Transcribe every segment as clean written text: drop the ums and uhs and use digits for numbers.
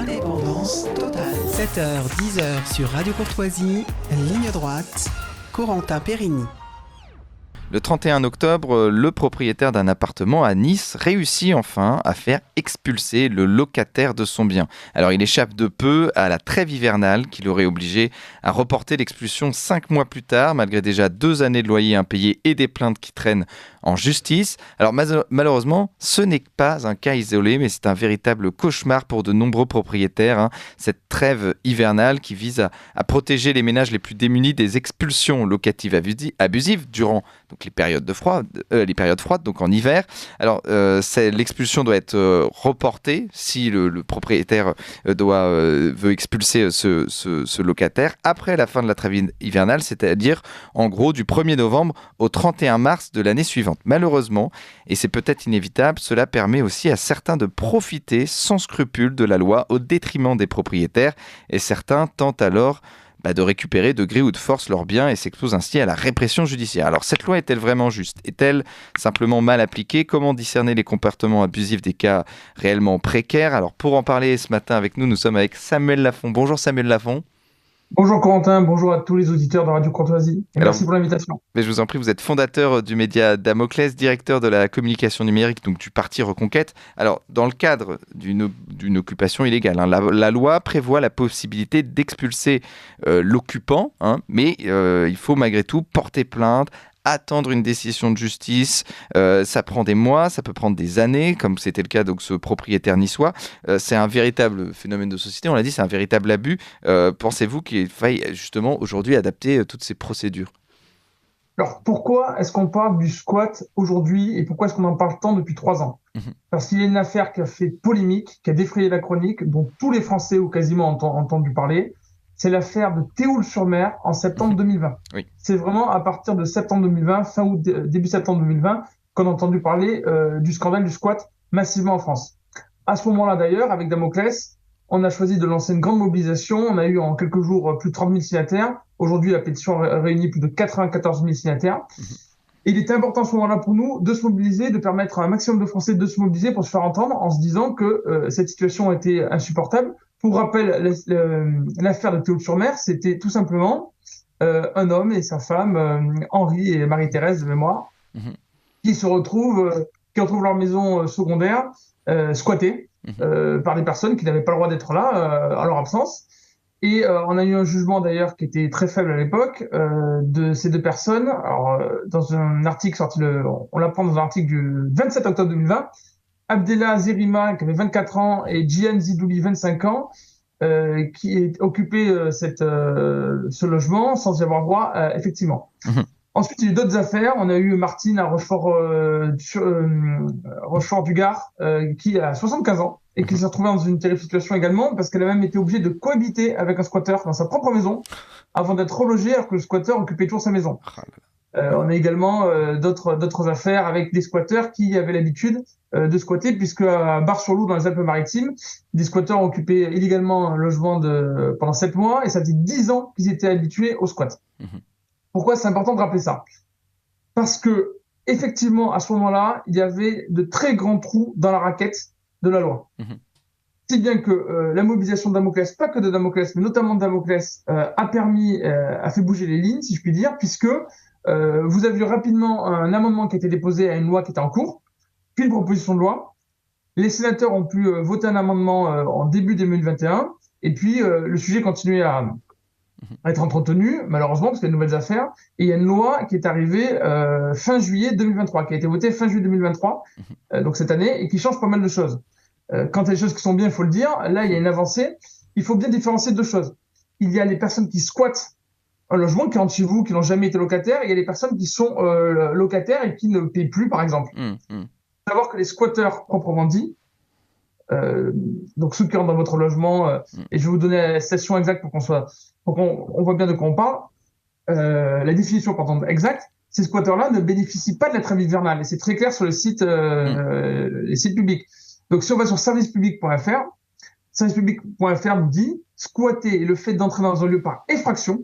Indépendance totale. 7h, 10h sur Radio Courtoisie, ligne droite, Corentin Périni. Le 31 octobre, le propriétaire d'un appartement à Nice réussit enfin à faire expulser le locataire de son bien. Alors il échappe de peu à la trêve hivernale qui l'aurait obligé à reporter l'expulsion 5 mois plus tard, malgré déjà 2 années de loyer impayé et des plaintes qui traînent en justice. Alors malheureusement, ce n'est pas un cas isolé, mais c'est un véritable cauchemar pour de nombreux propriétaires. Cette trêve hivernale qui vise à protéger les ménages les plus démunis des expulsions locatives abusives durant les périodes froides, donc en hiver. Alors, l'expulsion doit être reportée si le propriétaire veut expulser ce locataire après la fin de la trêve hivernale, c'est-à-dire en gros du 1er novembre au 31 mars de l'année suivante. Malheureusement, et c'est peut-être inévitable, cela permet aussi à certains de profiter sans scrupule de la loi au détriment des propriétaires, et certains tentent alors de récupérer de gré ou de force leurs biens et s'exposent ainsi à la répression judiciaire. Alors cette loi est-elle vraiment juste ? Est-elle simplement mal appliquée ? Comment discerner les comportements abusifs des cas réellement précaires ? Alors pour en parler ce matin avec nous sommes avec Samuel Lafont. Bonjour Samuel Lafont. Bonjour Corentin, bonjour à tous les auditeurs de Radio Courtoisie et merci pour l'invitation. Mais je vous en prie, vous êtes fondateur du média Damoclès, directeur de la communication numérique, donc du parti Reconquête. Alors, dans le cadre d'une occupation illégale, la loi prévoit la possibilité d'expulser l'occupant, mais il faut malgré tout porter plainte, attendre une décision de justice, ça prend des mois, ça peut prendre des années, comme c'était le cas de ce propriétaire niçois. C'est un véritable phénomène de société, on l'a dit, c'est un véritable abus. Pensez-vous qu'il faille justement aujourd'hui adapter toutes ces procédures ? Alors pourquoi est-ce qu'on parle du squat aujourd'hui et pourquoi est-ce qu'on en parle tant depuis 3 ans ? Parce qu'il y a une affaire qui a fait polémique, qui a défrayé la chronique, dont tous les Français ou quasiment ont entendu parler. C'est l'affaire de Théoule-sur-Mer en septembre 2020. Oui. C'est vraiment à partir de septembre 2020, fin août, début septembre 2020, qu'on a entendu parler du scandale du squat massivement en France. À ce moment-là d'ailleurs, avec Damoclès, on a choisi de lancer une grande mobilisation. On a eu en quelques jours plus de 30 000 signataires. Aujourd'hui, la pétition réunit plus de 94 000 signataires. Et il était important à ce moment-là pour nous de se mobiliser, de permettre à un maximum de Français de se mobiliser pour se faire entendre en se disant que cette situation était insupportable. Pour rappel, l'affaire de Théoule-sur-Mer, c'était tout simplement un homme et sa femme, Henri et Marie-Thérèse de mémoire, qui retrouvent leur maison secondaire squattée par des personnes qui n'avaient pas le droit d'être là en leur absence. Et on a eu un jugement d'ailleurs qui était très faible à l'époque de ces deux personnes. Alors dans un article sorti on l'apprend dans un article du 27 octobre 2020, Abdellah Zerima qui avait 24 ans et Djian Zidouli 25 ans qui occupait ce logement sans y avoir droit effectivement. Ensuite, il y a eu d'autres affaires. On a eu Martine à Rochefort-du-Gard qui a 75 ans et qui s'est retrouvée dans une terrible situation également parce qu'elle a même été obligée de cohabiter avec un squatteur dans sa propre maison avant d'être relogée alors que le squatteur occupait toujours sa maison. On a également d'autres affaires avec des squatteurs qui avaient l'habitude de squatter puisque à Bar-sur-Loup dans les Alpes-Maritimes, des squatteurs ont occupé illégalement un logement pendant 7 mois et ça faisait 10 ans qu'ils étaient habitués au squat. Pourquoi c'est important de rappeler ça ? Parce que, effectivement, à ce moment-là, il y avait de très grands trous dans la raquette de la loi. Si bien que la mobilisation de Damoclès, pas que de Damoclès, mais notamment de Damoclès, a fait bouger les lignes, si je puis dire, puisque vous avez eu rapidement un amendement qui a été déposé à une loi qui était en cours, puis une proposition de loi. Les sénateurs ont pu voter un amendement en début 2021, et puis le sujet continuait à être entretenu, malheureusement, parce qu'il y a de nouvelles affaires. Et il y a une loi qui est arrivée fin juillet 2023, qui a été votée fin juillet 2023, donc cette année, et qui change pas mal de choses. Quand il y a des choses qui sont bien, il faut le dire. Là, il y a une avancée. Il faut bien différencier deux choses. Il y a les personnes qui squattent un logement, qui rentrent chez vous, qui n'ont jamais été locataires, et il y a les personnes qui sont locataires et qui ne payent plus, par exemple. Il faut savoir que les squatteurs, proprement dit, donc ceux qui rentrent dans votre logement, et je vais vous donner la citation exacte pour qu'on voit bien de quoi on parle, la définition exacte, ces squatteurs-là ne bénéficient pas de la trêve hivernale, et c'est très clair sur les sites publics. Donc si on va sur servicepublic.fr, servicepublic.fr nous dit « Squatter est le fait d'entrer dans un lieu par effraction,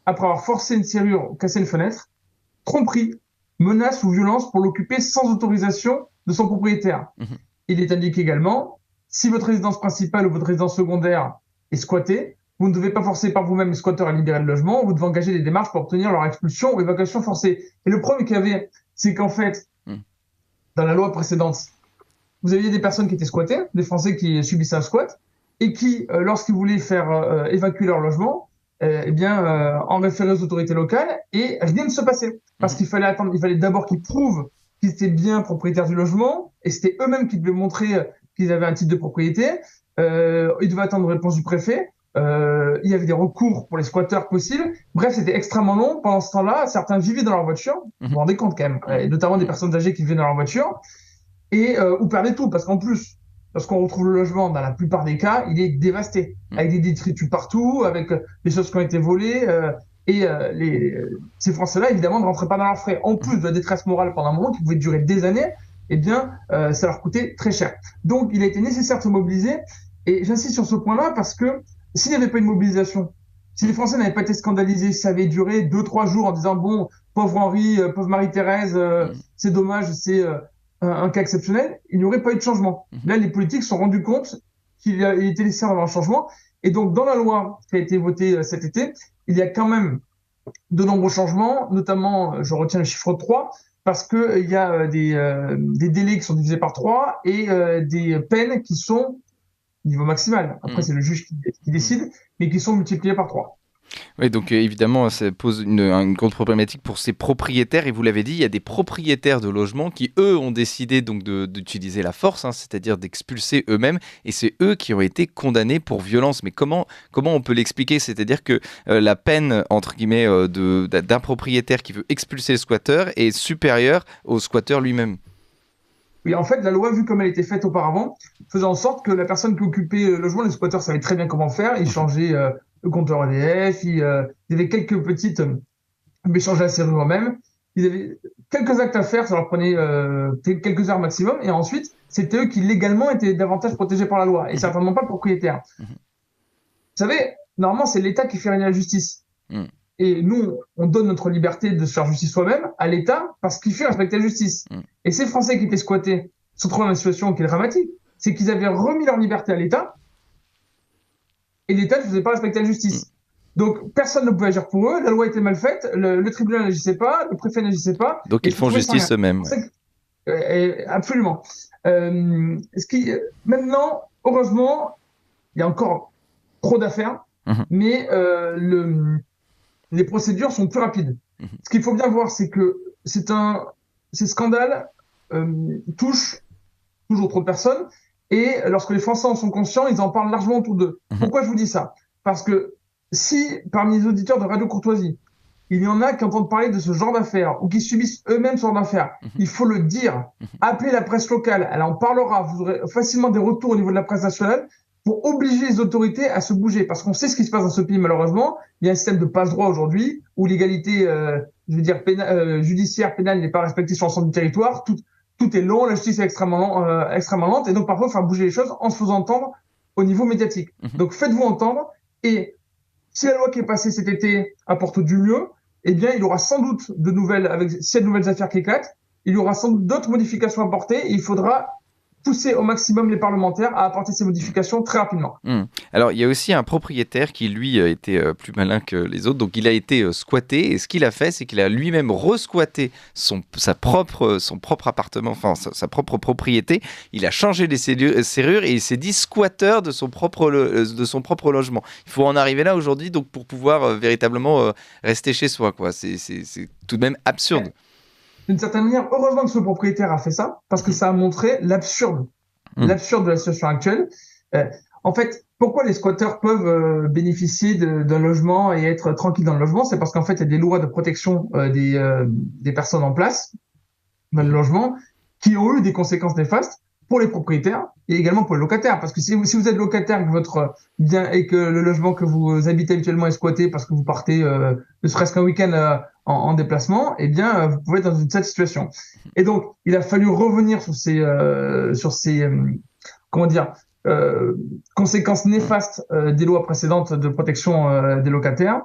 après avoir forcé une serrure ou cassé une fenêtre, tromperie, menace ou violence pour l'occuper sans autorisation de son propriétaire. » Il est indiqué également si votre résidence principale ou votre résidence secondaire est squattée, vous ne devez pas forcer par vous-même les squatteurs à libérer le logement, vous devez engager des démarches pour obtenir leur expulsion ou évacuation forcée. Et le problème qu'il y avait, c'est qu'en fait, dans la loi précédente, vous aviez des personnes qui étaient squattées, des Français qui subissaient un squat, et qui, lorsqu'ils voulaient faire évacuer leur logement, en référaient aux autorités locales, et rien ne se passait. Parce qu'il fallait attendre, il fallait d'abord qu'ils prouvent qu'ils étaient bien propriétaires du logement, et c'était eux-mêmes qui devaient montrer qu'ils avaient un titre de propriété. Ils devaient attendre une réponse du préfet. Il y avait des recours pour les squatteurs possibles. Bref, c'était extrêmement long. Pendant ce temps-là, certains vivaient dans leur voiture. Vous vous rendez compte quand même, et notamment des personnes âgées qui vivaient dans leur voiture, et ou perdaient tout, parce qu'en plus, lorsqu'on retrouve le logement, dans la plupart des cas, il est dévasté, avec des détritus partout, avec des choses qui ont été volées, ces Français-là, évidemment, ne rentraient pas dans leurs frais. En plus de la détresse morale pendant un moment qui pouvait durer des années, ça leur coûtait très cher. Donc, il a été nécessaire de se mobiliser, et j'insiste sur ce point-là parce que s'il n'y avait pas une mobilisation, si les Français n'avaient pas été scandalisés, ça avait duré 2-3 jours en disant, bon, pauvre Henri, pauvre Marie-Thérèse, c'est dommage, c'est un cas exceptionnel, il n'y aurait pas eu de changement. Là, les politiques se sont rendus compte qu'il était nécessaire d'avoir un changement. Et donc, dans la loi qui a été votée cet été, il y a quand même de nombreux changements, notamment, je retiens le chiffre 3, parce qu'il y a des délais qui sont divisés par 3 et des peines qui sont niveau maximal. Après, c'est le juge qui décide, mais qui sont multipliés par 3. Oui, donc évidemment, ça pose une grande problématique pour ces propriétaires. Et vous l'avez dit, il y a des propriétaires de logements qui, eux, ont décidé donc d'utiliser la force, c'est-à-dire d'expulser eux-mêmes. Et c'est eux qui ont été condamnés pour violence. Mais comment on peut l'expliquer? C'est-à-dire que la peine, entre guillemets, d'un propriétaire qui veut expulser le squatteur est supérieure au squatteur lui-même. Oui, en fait, la loi, vue comme elle était faite auparavant, faisait en sorte que la personne qui occupait le logement, les squatteurs savaient très bien comment faire. Ils changeaient le compteur EDF, il y avait quelques petites échanges à la serrure eux-mêmes. Ils avaient quelques actes à faire, ça leur prenait quelques heures maximum. Et ensuite, c'était eux qui légalement étaient davantage protégés par la loi, et certainement pas le propriétaire. Vous savez, normalement, c'est l'État qui fait régner la justice. Et nous, on donne notre liberté de se faire justice soi-même à l'État parce qu'il fait respecter la justice. Et ces Français qui étaient squattés se trouvent dans une situation qui est dramatique. C'est qu'ils avaient remis leur liberté à l'État et l'État ne faisait pas respecter la justice. Donc, personne ne pouvait agir pour eux. La loi était mal faite. Le tribunal n'agissait pas. Le préfet n'agissait pas. Donc, ils font justice eux-mêmes. Absolument. Maintenant, heureusement, il y a encore trop d'affaires, mais les procédures sont plus rapides. Ce qu'il faut bien voir, c'est que ces scandales touchent toujours trop de personnes, et lorsque les Français en sont conscients, ils en parlent largement autour d'eux. Pourquoi je vous dis ça? Parce que si, parmi les auditeurs de Radio Courtoisie, il y en a qui entendent parler de ce genre d'affaires ou qui subissent eux-mêmes ce genre d'affaires, il faut le dire. Appelez la presse locale, elle en parlera. Vous aurez facilement des retours au niveau de la presse nationale pour obliger les autorités à se bouger. Parce qu'on sait ce qui se passe dans ce pays, malheureusement. Il y a un système de passe-droit aujourd'hui où l'égalité judiciaire, pénale n'est pas respectée sur l'ensemble du territoire. Tout est long, la justice est extrêmement lente. Et donc, parfois, il faut faire bouger les choses en se faisant entendre au niveau médiatique. Donc, faites-vous entendre. Et si la loi qui est passée cet été apporte du mieux, eh bien, il y aura sans doute s'il y a de nouvelles affaires qui éclatent, il y aura sans doute d'autres modifications à apporter et il faudra pousser au maximum les parlementaires à apporter ces modifications très rapidement. Alors, il y a aussi un propriétaire qui, lui, a été plus malin que les autres. Donc, il a été squatté. Et ce qu'il a fait, c'est qu'il a lui-même resquatté son propre appartement, enfin, sa propre propriété. Il a changé les serrures et il s'est dit squatteur de son propre logement. Il faut en arriver là aujourd'hui donc, pour pouvoir véritablement rester chez soi, quoi. C'est tout de même absurde. Ouais. D'une certaine manière, heureusement que ce propriétaire a fait ça, parce que ça a montré l'absurde de la situation actuelle. En fait, pourquoi les squatteurs peuvent bénéficier d'un logement et être tranquilles dans le logement? C'est parce qu'en fait, il y a des lois de protection des personnes en place dans le logement qui ont eu des conséquences néfastes pour les propriétaires et également pour les locataires. Parce que si vous êtes locataire, que votre bien et que le logement que vous habitez habituellement est squatté parce que vous partez ne serait-ce qu'un week-end en déplacement, eh bien, vous pouvez être dans cette situation. Et donc, il a fallu revenir sur ces conséquences néfastes des lois précédentes de protection des locataires.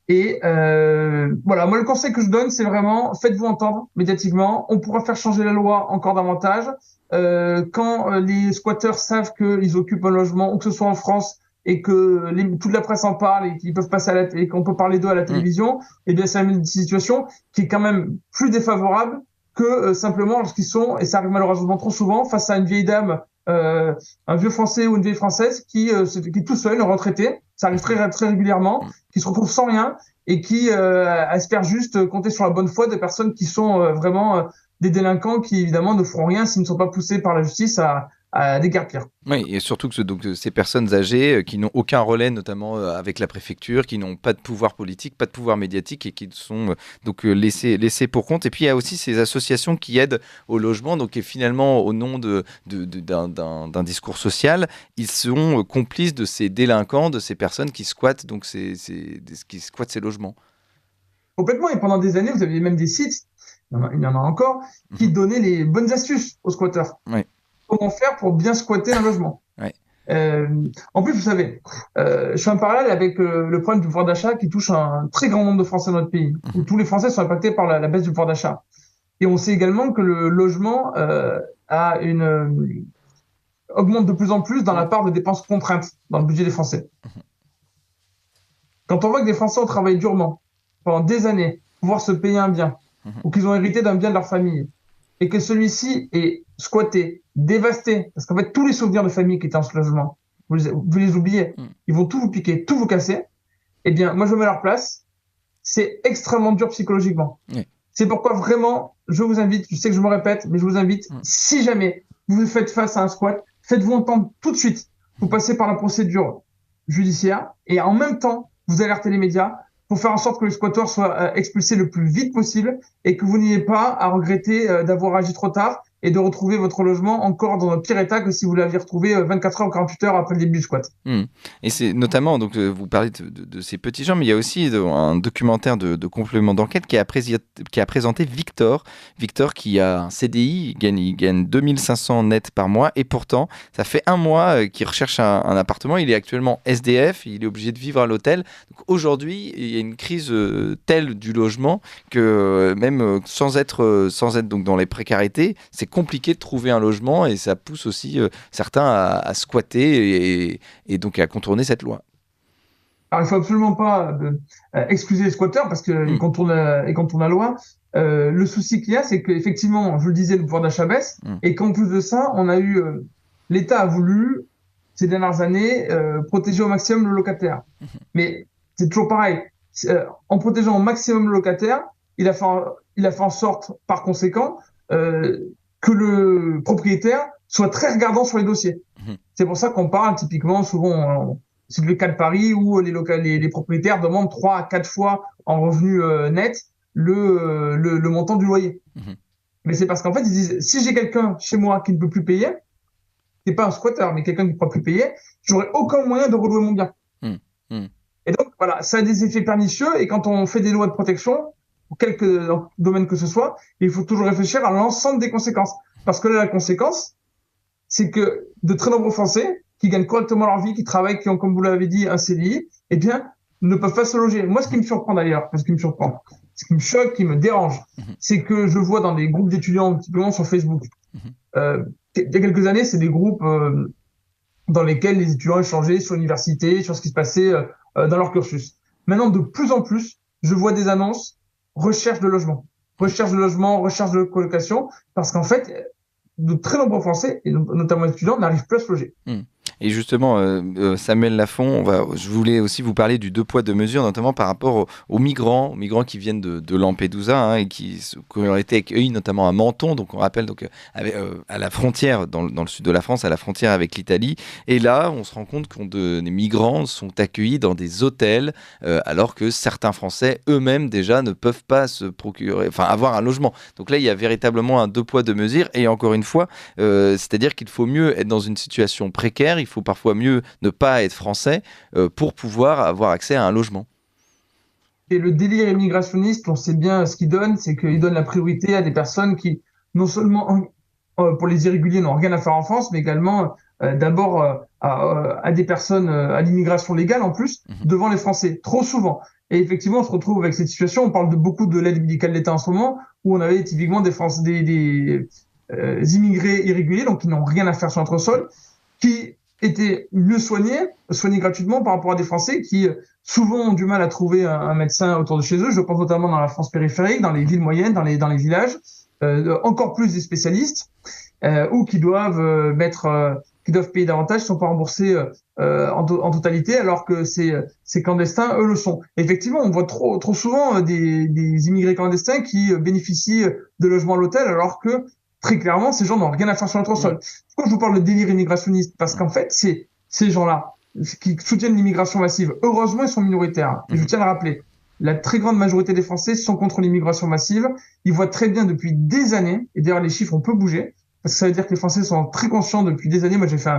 Et voilà, moi le conseil que je donne, c'est vraiment faites-vous entendre médiatiquement. On pourra faire changer la loi encore davantage. Quand les squatteurs savent qu'ils occupent un logement, ou que ce soit en France, et que toute la presse en parle et qu'ils peuvent passer et qu'on peut parler d'eux à la Mm. télévision, eh bien c'est une situation qui est quand même plus défavorable que simplement lorsqu'ils sont, et ça arrive malheureusement trop souvent, face à une vieille dame, un vieux Français ou une vieille Française qui est tout seul, un retraité, ça arrive très régulièrement, Mm. qui se retrouve sans rien et qui espère juste compter sur la bonne foi de personnes qui sont vraiment des délinquants qui évidemment ne feront rien s'ils ne sont pas poussés par la justice à déguerpir. Oui, et surtout que ces personnes âgées qui n'ont aucun relais, notamment avec la préfecture, qui n'ont pas de pouvoir politique, pas de pouvoir médiatique et qui sont laissés pour compte. Et puis il y a aussi ces associations qui aident au logement, donc et finalement au nom d'un discours social, ils sont complices de ces délinquants, de ces personnes qui squattent qui squattent ces logements. Complètement. Et pendant des années, vous aviez même des sites, il y en a encore, qui Mhm. donnaient les bonnes astuces aux squatteurs. Ouais, Comment faire pour bien squatter un logement. ouais. Euh, En plus, vous savez, je fais un parallèle avec le problème du pouvoir d'achat qui touche un très grand nombre de Français dans notre pays, où Mhm. tous les Français sont impactés par la baisse du pouvoir d'achat. Et on sait également que le logement augmente de plus en plus dans la part de dépenses contraintes dans le budget des Français. Quand on voit que des Français ont travaillé durement pendant des années pour pouvoir se payer un bien, Mhm. ou qu'ils ont hérité d'un bien de leur famille, et que celui-ci est squatté, dévasté, parce qu'en fait, tous les souvenirs de famille qui étaient en ce logement, vous les oubliez, Mhm. ils vont tout vous piquer, tout vous casser, eh bien, moi, je me mets à leur place, c'est extrêmement dur psychologiquement. Ouais. C'est pourquoi vraiment, je vous invite, je sais que je me répète, mais je vous invite, Mhm. si jamais vous faites face à un squat, faites-vous entendre tout de suite. Vous passez par la procédure judiciaire et en même temps, vous alertez les médias pour faire en sorte que le squatteur soit expulsé le plus vite possible et que vous n'ayez pas à regretter d'avoir agi trop tard et de retrouver votre logement encore dans un pire état que si vous l'aviez retrouvé 24 heures ou 48 heures après le début du squat. Mmh. Et c'est notamment, donc vous parlez de ces petits gens, mais il y a aussi un documentaire de complément d'enquête qui a présenté Victor. Victor qui a un CDI, il gagne 2500 net par mois et pourtant, ça fait un mois qu'il recherche un appartement. Il est actuellement SDF, il est obligé de vivre à l'hôtel. Donc aujourd'hui, il y a une crise telle du logement que même sans être donc dans les précarités, c'est compliqué de trouver un logement et ça pousse aussi certains à squatter et donc à contourner cette loi. Alors, il faut absolument pas excuser les squatteurs parce qu'ils Mm. contournent la loi. Le souci qu'il y a, c'est qu'effectivement, je le disais, le pouvoir d'achat baisse Mm. et qu'en plus de ça, l'État a voulu, ces dernières années, protéger au maximum le locataire. Mais c'est toujours pareil. En protégeant au maximum le locataire, il a fait en sorte, par conséquent, euh, que le propriétaire soit très regardant sur les dossiers. Mm. C'est pour ça qu'on parle typiquement souvent, c'est le cas de Paris où les propriétaires demandent 3 à 4 fois en revenu net le montant du loyer. Mm. Mais c'est parce qu'en fait, ils disent, si j'ai quelqu'un chez moi qui ne peut plus payer, c'est pas un squatter, mais quelqu'un qui ne peut plus payer, j'aurai aucun moyen de relouer mon bien. Mm. Mm. Et donc, voilà, ça a des effets pernicieux. Et quand on fait des lois de protection, pour quelque domaine que ce soit, il faut toujours réfléchir à l'ensemble des conséquences. Parce que là, la conséquence, c'est que de très nombreux Français qui gagnent correctement leur vie, qui travaillent, qui ont, comme vous l'avez dit, un CDI, eh bien, ne peuvent pas se loger. Moi, ce qui me surprend d'ailleurs, ce qui me choque, qui me dérange, c'est que je vois dans des groupes d'étudiants, typiquement sur Facebook, il y a quelques années, c'est des groupes dans lesquels les étudiants échangeaient sur l'université, sur ce qui se passait dans leur cursus. Maintenant, de plus en plus, je vois des annonces recherche de logement, recherche de colocation, parce qu'en fait, de très nombreux Français, et notamment les étudiants, n'arrivent plus à se loger. Mm. Et justement, Samuel Lafont, je voulais aussi vous parler du deux poids deux mesures, notamment par rapport aux migrants qui viennent de Lampedusa hein, et qui ont été accueillis notamment à Menton, donc on rappelle à la frontière, dans le sud de la France, à la frontière avec l'Italie. Et là, on se rend compte que les migrants sont accueillis dans des hôtels, alors que certains Français eux-mêmes déjà ne peuvent pas se procurer, avoir un logement. Donc là, il y a véritablement un deux poids deux mesures. Et encore une fois, c'est-à-dire qu'il faut mieux être dans une situation précaire. Il faut parfois mieux ne pas être français pour pouvoir avoir accès à un logement. Et le délire immigrationniste, on sait bien ce qu'il donne, c'est qu'il donne la priorité à des personnes qui, non seulement pour les irréguliers, n'ont rien à faire en France, mais également d'abord à des personnes à l'immigration légale en plus, devant les Français, trop souvent. Et effectivement, on se retrouve avec cette situation. On parle de beaucoup de l'aide médicale d'État en ce moment, où on avait typiquement des immigrés irréguliers, donc qui n'ont rien à faire sur notre sol, qui étaient mieux soignés gratuitement par rapport à des Français qui souvent ont du mal à trouver un médecin autour de chez eux. Je pense notamment dans la France périphérique, dans les villes moyennes, dans les villages, encore plus des spécialistes, ou qui doivent qui doivent payer davantage, ne sont pas remboursés en totalité, alors que ces clandestins, eux, le sont. Effectivement, on voit trop souvent des immigrés clandestins qui bénéficient de logements à l'hôtel, alors que très clairement, ces gens n'ont rien à faire sur notre sol. Pourquoi je vous parle de délire immigrationniste? Parce qu'en fait, ces gens-là qui soutiennent l'immigration massive, heureusement, ils sont minoritaires. Et je tiens à le rappeler. La très grande majorité des Français sont contre l'immigration massive. Ils voient très bien depuis des années, et d'ailleurs les chiffres ont peu bougé, parce que ça veut dire que les Français sont très conscients depuis des années. Moi, j'ai fait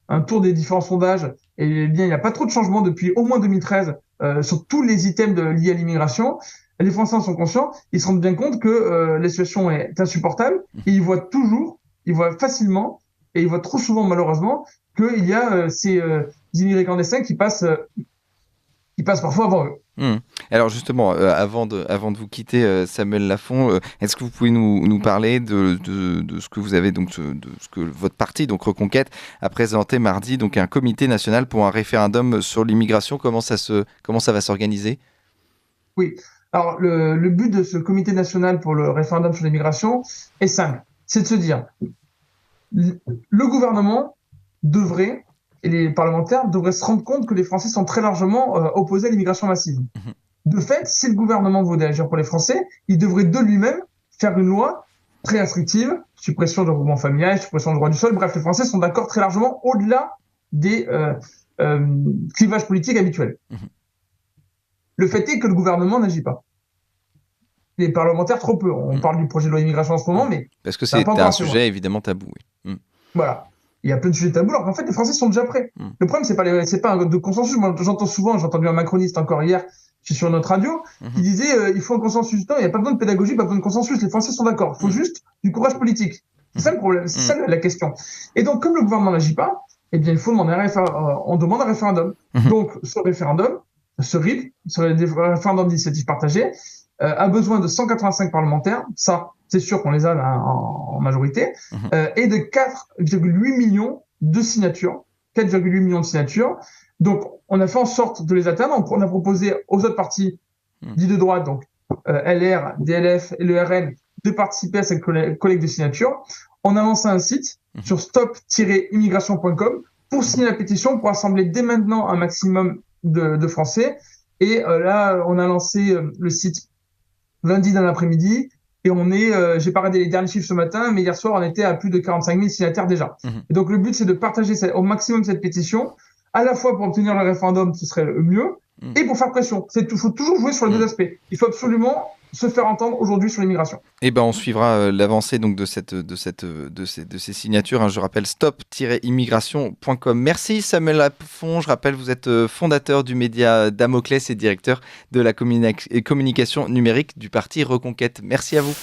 un tour des différents sondages, et bien, il n'y a pas trop de changements depuis au moins 2013 sur tous les items liés à l'immigration. Les Français en sont conscients, ils se rendent bien compte que la situation est insupportable, et ils voient facilement, et ils voient trop souvent malheureusement, qu'il y a ces immigrés clandestins qui passent parfois avant eux. Alors justement, avant de vous quitter, Samuel Lafont, est-ce que vous pouvez nous parler de ce que vous avez, donc de ce que votre parti, donc Reconquête, a présenté mardi, donc un comité national pour un référendum sur l'immigration. Comment ça va s'organiser? Oui. Alors le but de ce comité national pour le référendum sur l'immigration est simple, c'est de se dire le gouvernement devrait et les parlementaires devraient se rendre compte que les Français sont très largement opposés à l'immigration massive. De fait, si le gouvernement voulait agir pour les Français, il devrait de lui-même faire une loi très restrictive, suppression du regroupement familial, suppression du droit du sol. Bref, les Français sont d'accord très largement au-delà des clivages politiques habituels. Le fait est que le gouvernement n'agit pas. Les parlementaires, trop peu. On parle du projet de loi immigration en ce moment, mais... Parce que c'est un sujet évidemment tabou. Oui. Voilà. Il y a plein de sujets tabous, alors qu'en fait, les Français sont déjà prêts. Le problème, c'est pas de consensus. Moi, j'ai entendu un macroniste encore hier, je suis sur notre radio, qui disait il faut un consensus. Non, il n'y a pas besoin de pédagogie, pas besoin de consensus. Les Français sont d'accord. Il faut juste du courage politique. C'est ça le problème, c'est ça la question. Et donc, comme le gouvernement n'agit pas, eh bien, il faut demander on demande un référendum. Donc, ce référendum, ce RIP, sur le référendum d'initiative partagée, a besoin de 185 parlementaires. Ça, c'est sûr qu'on les a là, en majorité, et de 4,8 millions de signatures. 4,8 millions de signatures. Donc, on a fait en sorte de les atteindre. On a proposé aux autres partis dits de droite, donc LR, DLF et le RN, de participer à cette collecte de signatures. On a lancé un site sur stop-immigration.com pour signer la pétition, pour assembler dès maintenant un maximum de Français. Et là, on a lancé le site lundi dans l'après-midi. Et j'ai pas regardé les derniers chiffres ce matin, mais hier soir, on était à plus de 45 000 signataires déjà. Et donc, le but, c'est de partager au maximum cette pétition, à la fois pour obtenir le référendum, ce serait le mieux, et pour faire pression. Il faut toujours jouer sur les deux aspects. Il faut absolument se faire entendre aujourd'hui sur l'immigration. Et ben, on suivra l'avancée donc de ces signatures. Je rappelle stop-immigration.com. Merci Samuel Lafont. Je rappelle, vous êtes fondateur du média Damoclès et directeur de la communication numérique du parti Reconquête. Merci à vous.